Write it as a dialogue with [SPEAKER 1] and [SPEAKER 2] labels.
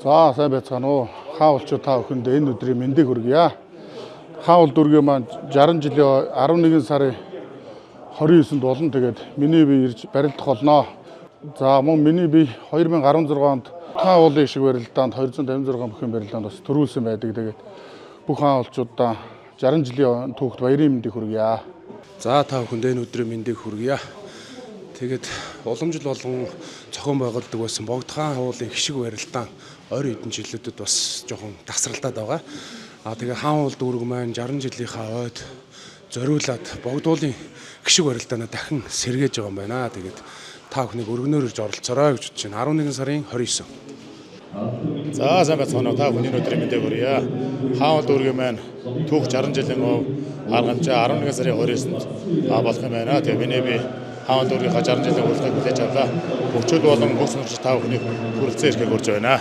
[SPEAKER 1] За сайн байцгаана уу. Хаалчуу та бүхэнд энэ өдрийн мэндийг хүргье. Хаал дүргийн маань 60 жилийн 11 сарын 29-нд болон тэгээд миний бие ирж барилдах болно. За мөн миний бие 2016 онд хаалын шиг барилдаанд 256 бүхэн барилдаанд бас төрүүлсэн байдаг. Тэгээд бүх хаалчуудаа 60 жилийн түүхт баярын мэндийг хүргье.
[SPEAKER 2] За та бүхэнд энэ өдрийн мэндийг хүргье. Тэгээд улам жил болгон зохион байгуулдаг байсан Богдхан хаалын хишиг барилдаан ойр хэдэн жилүүдэд бас жоохон тасралтаад байгаа. Тэгээ хаан уул дүүрэг маань 60 жилийнхаа ойд зориулаад Богдуулын гişиг барилдаанаа дахин сэргээж байгаа юм байна. Тэгээд та бүхнийг өргөнөөр ирж оролцоорой гэж бодож байна. 11 сарын 29.
[SPEAKER 1] За сайн байцгаана уу. Та бүхний өдрийн мэндийг хүргье. Хаан уул дүүрэг маань түүх 60 жилийн аргамжаа 11 сарын 29-нд болох юм байна. Тэгээ миний би хаан уул дүүргийн 60 жилийн урилгыг хүлээж авлаа. Өчигд болон бүх сонирхогч та бүхнийг хүрэлцэн ирэхийг урьж байна.